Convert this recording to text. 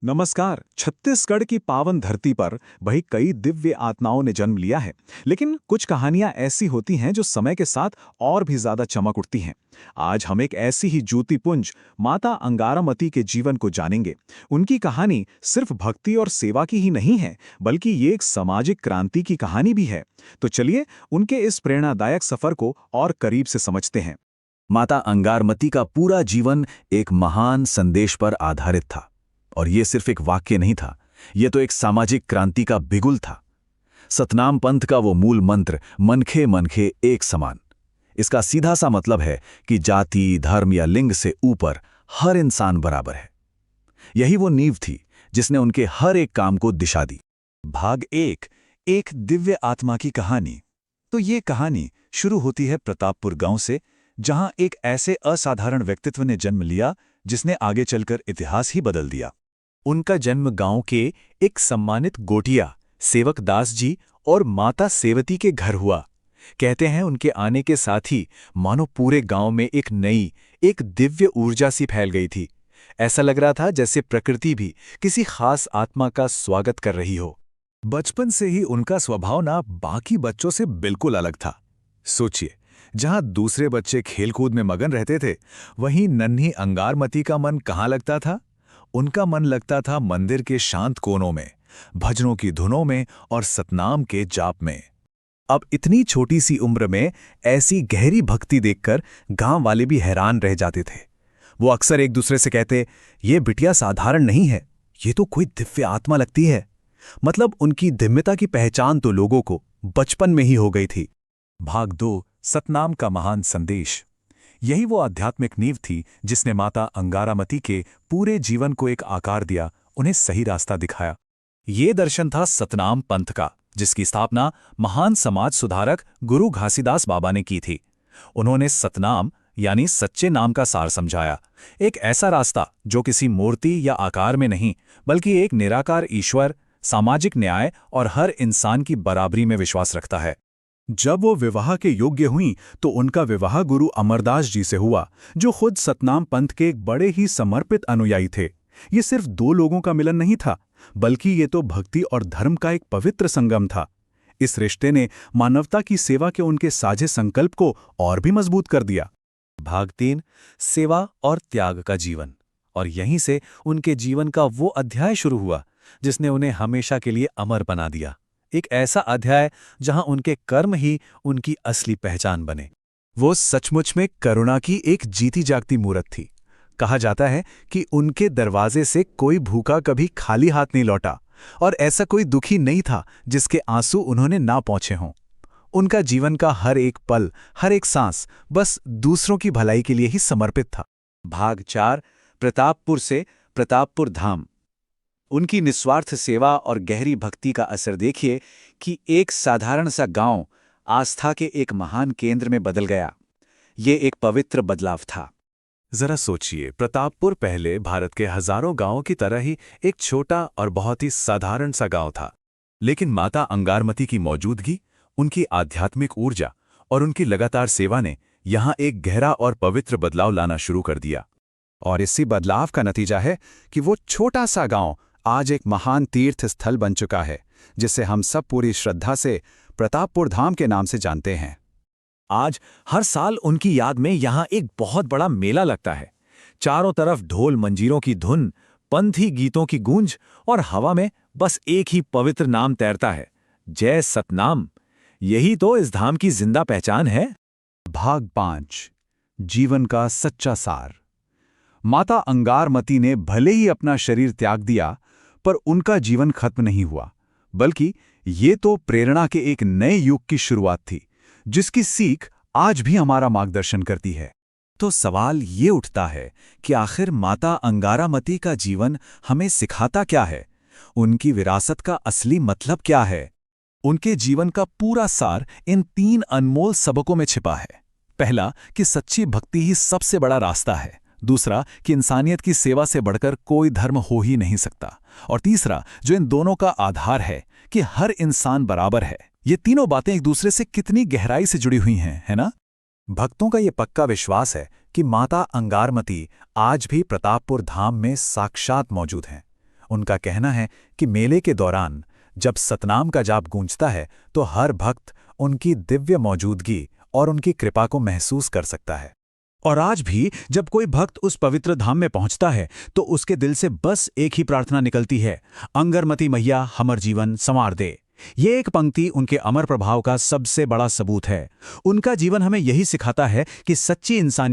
नमस्कार। छत्तीसगढ़ की पावन धरती पर वही कई दिव्य आत्माओं ने जन्म लिया है। लेकिन कुछ कहानियां ऐसी होती हैं जो समय के साथ और भी ज्यादा चमक उठती हैं। आज हम एक ऐसी ही ज्योतिपुंज माता अंगारामती के जीवन को जानेंगे। उनकी कहानी सिर्फ भक्ति और सेवा की ही नहीं है, बल्कि ये एक सामाजिक क्रांति की कहानी भी है। तो चलिए उनके इस प्रेरणादायक सफर को और करीब से समझते हैं। माता अंगारमती का पूरा जीवन एक महान संदेश पर आधारित था। और ये सिर्फ एक वाक्य नहीं था, ये तो एक सामाजिक क्रांति का बिगुल था। सतनाम पंथ का वो मूल मंत्र, मनखे मनखे एक समान। इसका सीधा सा मतलब है कि जाति, धर्म या लिंग से ऊपर हर इंसान बराबर है। यही वो नींव थी जिसने उनके हर एक काम को दिशा दी। भाग एक दिव्य आत्मा की कहानी। तो ये कहानी शुरू होती है प्रतापपुर गांव से, जहां एक ऐसे असाधारण व्यक्तित्व ने जन्म लिया जिसने आगे चलकर इतिहास ही बदल दिया। उनका जन्म गांव के एक सम्मानित गोटिया सेवक दास जी और माता सेवती के घर हुआ। कहते हैं उनके आने के साथ ही मानो पूरे गांव में एक दिव्य ऊर्जा सी फैल गई थी। ऐसा लग रहा था जैसे प्रकृति भी किसी खास आत्मा का स्वागत कर रही हो। बचपन से ही उनका स्वभाव ना बाकी बच्चों से बिल्कुल अलग था। सोचिए, जहां दूसरे बच्चे खेलकूद में मगन रहते थे, वहीं नन्ही अंगारमती का मन कहाँ लगता था? उनका मन लगता था मंदिर के शांत कोनों में, भजनों की धुनों में और सतनाम के जाप में। अब इतनी छोटी सी उम्र में ऐसी गहरी भक्ति देखकर गांव वाले भी हैरान रह जाते थे। वो अक्सर एक दूसरे से कहते, ये बिटिया साधारण नहीं है, ये तो कोई दिव्य आत्मा लगती है। मतलब उनकी दिव्यता की पहचान तो लोगों को बचपन में ही हो गई थी। भाग 2, सतनाम का महान संदेश। यही वो आध्यात्मिक नींव थी जिसने माता अंगारामती के पूरे जीवन को एक आकार दिया, उन्हें सही रास्ता दिखाया। ये दर्शन था सतनाम पंथ का, जिसकी स्थापना महान समाज सुधारक गुरु घासीदास बाबा ने की थी। उन्होंने सतनाम यानी सच्चे नाम का सार समझाया, एक ऐसा रास्ता जो किसी मूर्ति या आकार में नहीं, बल्कि एक निराकार ईश्वर, सामाजिक न्याय और हर इंसान की बराबरी में विश्वास रखता है। जब वो विवाह के योग्य हुईं तो उनका विवाह गुरु अमरदास जी से हुआ, जो खुद सतनाम पंथ के एक बड़े ही समर्पित अनुयायी थे। ये सिर्फ दो लोगों का मिलन नहीं था, बल्कि ये तो भक्ति और धर्म का एक पवित्र संगम था। इस रिश्ते ने मानवता की सेवा के उनके साझे संकल्प को और भी मजबूत कर दिया। भाग 3, सेवा और त्याग का जीवन। और यहीं से उनके जीवन का वो अध्याय शुरू हुआ जिसने उन्हें हमेशा के लिए अमर बना दिया। एक ऐसा अध्याय जहां उनके कर्म ही उनकी असली पहचान बने। वो सचमुच में करुणा की एक जीती जागती मूर्त थी। कहा जाता है कि उनके दरवाजे से कोई भूखा कभी खाली हाथ नहीं लौटा, और ऐसा कोई दुखी नहीं था जिसके आंसू उन्होंने ना पहुंचे हों। उनका जीवन का हर एक पल, हर एक सांस बस दूसरों की भलाई के लिए ही समर्पित था। भाग 4, प्रतापपुर से प्रतापपुर धाम। उनकी निस्वार्थ सेवा और गहरी भक्ति का असर देखिए कि एक साधारण सा गांव आस्था के एक महान केंद्र में बदल गया। ये एक पवित्र बदलाव था। जरा सोचिए, प्रतापपुर पहले भारत के हजारों गांवों की तरह ही एक छोटा और बहुत ही साधारण सा गांव था। लेकिन माता अंगारमती की मौजूदगी, उनकी आध्यात्मिक ऊर्जा और उनकी लगातार सेवा ने यहां एक गहरा और पवित्र बदलाव लाना शुरू कर दिया। और इसी बदलाव का नतीजा है कि वो छोटा सा गांव आज एक महान तीर्थ स्थल बन चुका है, जिसे हम सब पूरी श्रद्धा से प्रतापपुर धाम के नाम से जानते हैं। आज हर साल उनकी याद में यहाँ एक बहुत बड़ा मेला लगता है। चारों तरफ ढोल मंजीरों की धुन, पंथी गीतों की गूंज और हवा में बस एक ही पवित्र नाम तैरता है, जय सतनाम। यही तो इस धाम की जिंदा पहचान है। भाग 5, जीवन का सच्चा सार। माता अंगारमती ने भले ही अपना शरीर त्याग दिया, पर उनका जीवन खत्म नहीं हुआ, बल्कि ये तो प्रेरणा के एक नए युग की शुरुआत थी, जिसकी सीख आज भी हमारा मार्गदर्शन करती है। तो सवाल ये उठता है कि आखिर माता अंगारामती का जीवन हमें सिखाता क्या है? उनकी विरासत का असली मतलब क्या है? उनके जीवन का पूरा सार इन 3 अनमोल सबकों में छिपा है। पहला, कि सच्ची भक्ति ही सबसे बड़ा रास्ता है। दूसरा, कि इंसानियत की सेवा से बढ़कर कोई धर्म हो ही नहीं सकता। और तीसरा, जो इन दोनों का आधार है, कि हर इंसान बराबर है। ये तीनों बातें एक दूसरे से कितनी गहराई से जुड़ी हुई हैं, है ना? भक्तों का ये पक्का विश्वास है कि माता अंगारमती आज भी प्रतापपुर धाम में साक्षात मौजूद हैं। उनका कहना है कि मेले के दौरान जब सतनाम का जाप गूंजता है तो हर भक्त उनकी दिव्य मौजूदगी और उनकी कृपा को महसूस कर सकता है। और आज भी जब कोई भक्त उस पवित्र धाम में पहुंचता है तो उसके दिल से बस एक ही प्रार्थना निकलती है, अंगरमती मैया हमर जीवन संवार दे। ये एक पंक्ति उनके अमर प्रभाव का सबसे बड़ा सबूत है। उनका जीवन हमें यही सिखाता है कि सच्ची इंसानियत